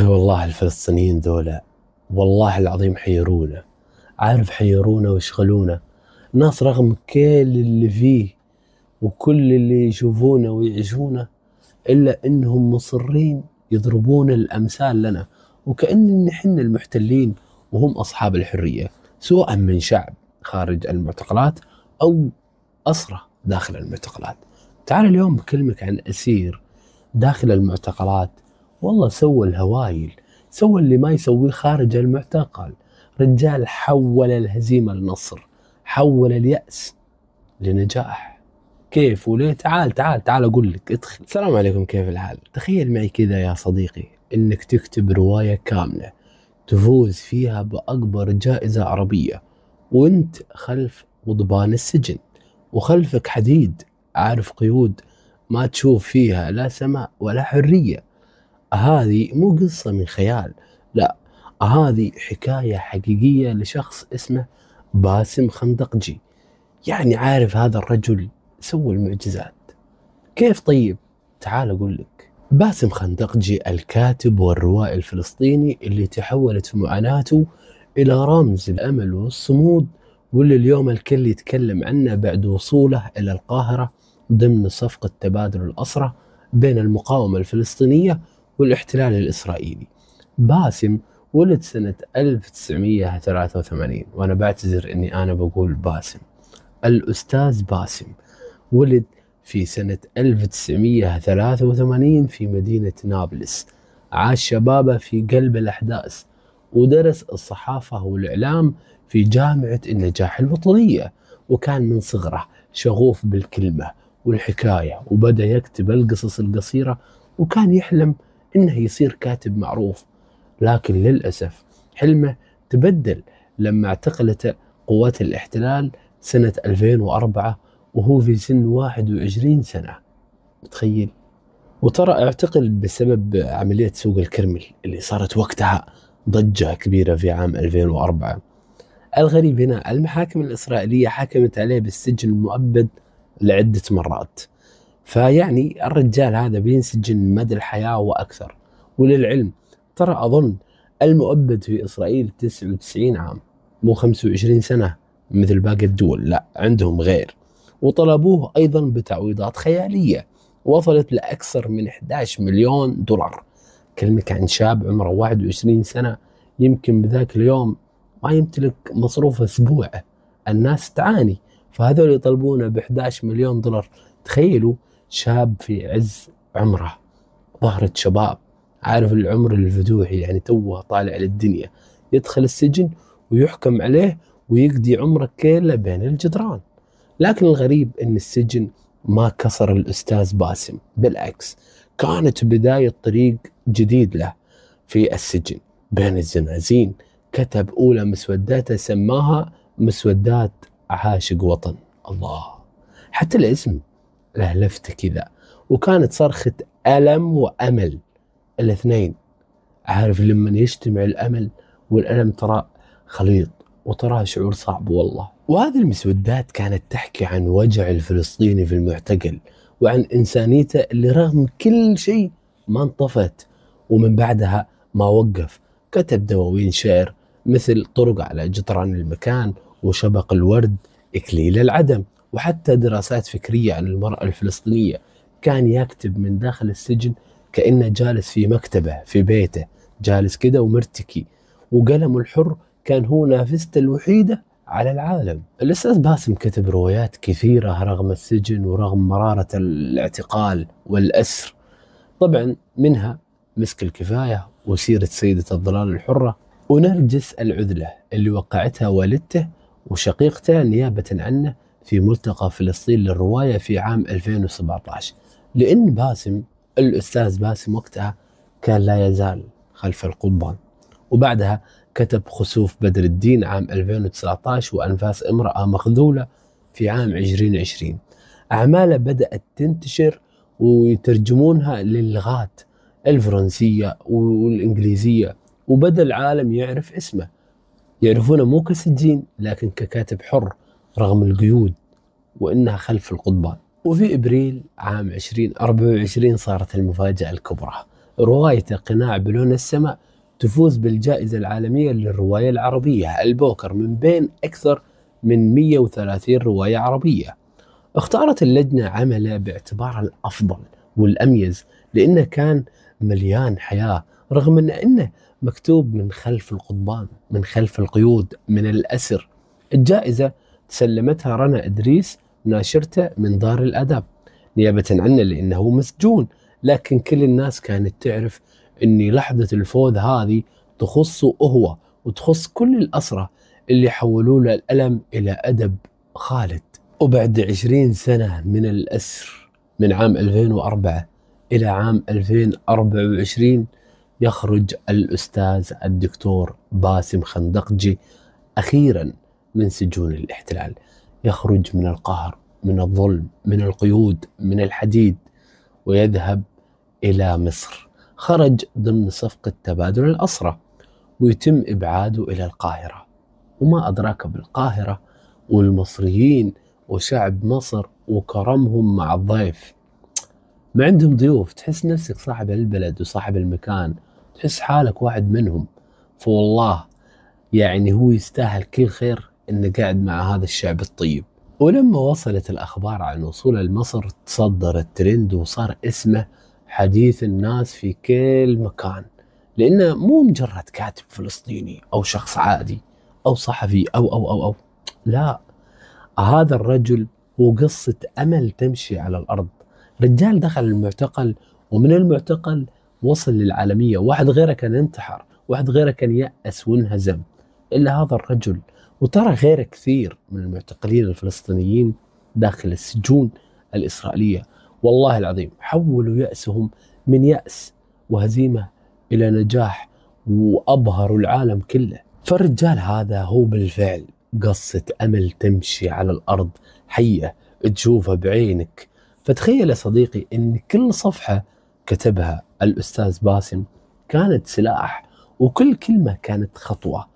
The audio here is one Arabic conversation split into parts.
والله الفلسطينيين ذولا، والله العظيم حيرونا. عارف حيرونا ويشغلونا ناس رغم كل اللي فيه وكل اللي يشوفونه ويعيشونه، إلا إنهم مصرين يضربون الأمثال لنا، وكأن نحن المحتلين وهم أصحاب الحرية، سواء من شعب خارج المعتقلات أو أسرى داخل المعتقلات. تعال اليوم بكلمك عن أسير داخل المعتقلات، والله سوى الهوايل، سوى اللي ما يسويه خارج المعتقل. رجال حول الهزيمة لنصر، حول اليأس لنجاح. كيف وليه؟ تعال أقول لك، ادخل. السلام عليكم، كيف الحال؟ تخيل معي كذا يا صديقي إنك تكتب رواية كاملة تفوز فيها بأكبر جائزة عربية، وانت خلف قضبان السجن، وخلفك حديد، عارف، قيود ما تشوف فيها لا سماء ولا حرية. هذه مو قصة من خيال، لا، هذه حكاية حقيقية لشخص اسمه باسم خندقجي. يعني عارف هذا الرجل سوى المعجزات. كيف؟ طيب تعال أقول لك. باسم خندقجي الكاتب والروائي الفلسطيني اللي تحولت في معاناته إلى رمز الأمل والصمود، واللي اليوم الكل يتكلم عنه بعد وصوله إلى القاهرة ضمن صفقة تبادل الأسرى بين المقاومة الفلسطينية والاحتلال الإسرائيلي. باسم ولد سنة 1983، وأنا بعتذر أني أنا بقول باسم. الأستاذ باسم ولد في سنة 1983 في مدينة نابلس. عاش شبابه في قلب الأحداث، ودرس الصحافة والإعلام في جامعة النجاح الوطنية، وكان من صغره شغوف بالكلمة والحكاية، وبدأ يكتب القصص القصيرة، وكان يحلم إنه يصير كاتب معروف. لكن للأسف حلمه تبدل لما اعتقلته قوات الاحتلال سنة 2004 وهو في سن 21 سنة. تخيل. وترى اعتقل بسبب عملية سوق الكرمل اللي صارت وقتها ضجة كبيرة في عام 2004. الغريب هنا المحاكم الإسرائيلية حكمت عليه بالسجن المؤبد لعدة مرات، فيعني الرجال هذا بينسجن مدى الحياة وأكثر. وللعلم ترى أظن المؤبد في إسرائيل 99 عام، مو 25 سنة مثل باقي الدول، لا عندهم غير. وطلبوه أيضا بتعويضات خيالية وصلت لأكثر من 11 مليون دولار. كلمك عن شاب عمره 21 سنة يمكن بذاك اليوم ما يمتلك مصروف أسبوعه. الناس تعاني، فهذول يطلبونه ب 11 مليون دولار. تخيلوا شاب في عز عمره، ظهرة شباب، عارف العمر الفتوحي، يعني توه طالع للدنيا، يدخل السجن ويحكم عليه ويقضي عمره كله بين الجدران. لكن الغريب ان السجن ما كسر الأستاذ باسم، بالعكس كانت بداية طريق جديد له في السجن بين الزنازين. كتب أولى مسوداته سماها مسودات عاشق وطن. الله، حتى الاسم له لفتة كذا، وكانت صرخة ألم وأمل الاثنين. عارف لما يجتمع الأمل والألم ترى خليط، وترى شعور صعب والله. وهذه المسودات كانت تحكي عن وجع الفلسطيني في المعتقل، وعن إنسانيته اللي رغم كل شيء ما انطفت، ومن بعدها ما وقف. كتب دواوين شعر مثل طرق على جدران المكان، وشبق الورد، إكليل العدم، وحتى دراسات فكرية عن المرأة الفلسطينية. كان يكتب من داخل السجن كأنه جالس في مكتبه في بيته، جالس كده ومرتكي، وقلمه الحر كان هو نافذته الوحيدة على العالم. الأستاذ باسم كتب روايات كثيرة رغم السجن ورغم مرارة الاعتقال والأسر، طبعا منها مسك الكفاية، وسيرة سيدة الظلال الحرة، ونرجس العذلة اللي وقعتها والدته وشقيقته نيابة عنه في ملتقى فلسطين للرواية في عام 2017. لأن باسم، الأستاذ باسم وقتها كان لا يزال خلف القضبان. وبعدها كتب خسوف بدر الدين عام 2019 وأنفاس امرأة مخذولة في عام 2020. أعماله بدأت تنتشر ويترجمونها للغات الفرنسية والإنجليزية، وبدأ العالم يعرف اسمه، يعرفونه مو كسجين لكن ككاتب حر رغم القيود وإنها خلف القضبان. وفي إبريل عام 2024 صارت المفاجأة الكبرى. روايته قناع بلون السماء تفوز بالجائزة العالمية للرواية العربية البوكر من بين أكثر من 130 رواية عربية. اختارت اللجنة عمله باعتباره الأفضل والأميز لأنه كان مليان حياة، رغم أنه مكتوب من خلف القضبان، من خلف القيود، من الأسر. الجائزة تسلمتها رنا إدريس ناشرته من دار الأدب نيابة عنه لأنه مسجون، لكن كل الناس كانت تعرف أن لحظة الفوز هذه تخصه هو وتخص كل الأسرة اللي حولوا له الألم إلى أدب خالد. وبعد 20 سنة من الأسر، من عام 2004 إلى عام 2024، يخرج الأستاذ الدكتور باسم خندقجي أخيرا من سجون الاحتلال، يخرج من القهر، من الظلم، من القيود، من الحديد، ويذهب إلى مصر. خرج ضمن صفقة تبادل الأسرى ويتم إبعاده إلى القاهرة. وما أدراك بالقاهرة والمصريين وشعب مصر وكرمهم مع الضيف. ما عندهم ضيوف، تحس نفسك صاحب البلد وصاحب المكان، تحس حالك واحد منهم. فوالله يعني هو يستاهل كل خير انه قاعد مع هذا الشعب الطيب. ولما وصلت الأخبار عن وصوله لمصر تصدر الترند وصار اسمه حديث الناس في كل مكان، لأنه مو مجرد كاتب فلسطيني أو شخص عادي أو صحفي أو لا، هذا الرجل هو قصة أمل تمشي على الأرض. رجال دخل المعتقل ومن المعتقل وصل للعالمية. واحد غيره كان ينتحر، واحد غيره كان يأس وانهزم، إلا هذا الرجل. وترى غيره كثير من المعتقلين الفلسطينيين داخل السجون الإسرائيلية والله العظيم حولوا يأسهم من يأس وهزيمة إلى نجاح وأبهروا العالم كله. فالرجال هذا هو بالفعل قصة أمل تمشي على الأرض حية تشوفها بعينك. فتخيل يا صديقي إن كل صفحة كتبها الأستاذ باسم كانت سلاح، وكل كلمة كانت خطوة،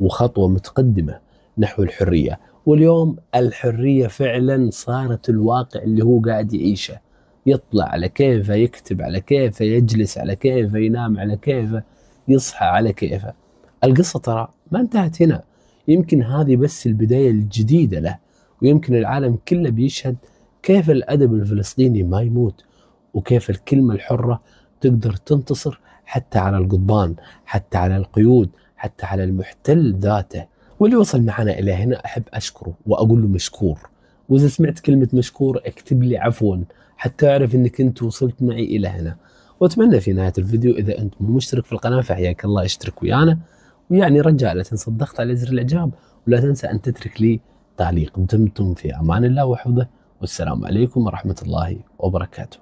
وخطوة متقدمة نحو الحرية. واليوم الحرية فعلا صارت الواقع اللي هو قاعد يعيشه. يطلع على كيفه، يكتب على كيفه، يجلس على كيفه، ينام على كيفه، يصحى على كيفه. القصة ترى ما انتهت هنا، يمكن هذه بس البداية الجديدة له، ويمكن العالم كله بيشهد كيف الأدب الفلسطيني ما يموت، وكيف الكلمة الحرة تقدر تنتصر حتى على القضبان، حتى على القيود، حتى على المحتل ذاته. واللي وصل معنا إلى هنا أحب أشكره وأقول له مشكور. وإذا سمعت كلمة مشكور اكتب لي عفوا حتى أعرف أنك أنت وصلت معي إلى هنا. وأتمنى في نهاية الفيديو إذا أنت مو مشترك في القناة فحياك الله اشترك ويانا، ويعني رجاء لا تنسى الضغط على زر الإعجاب، ولا تنسى أن تترك لي تعليق. دمتم في أمان الله وحفظه، والسلام عليكم ورحمة الله وبركاته.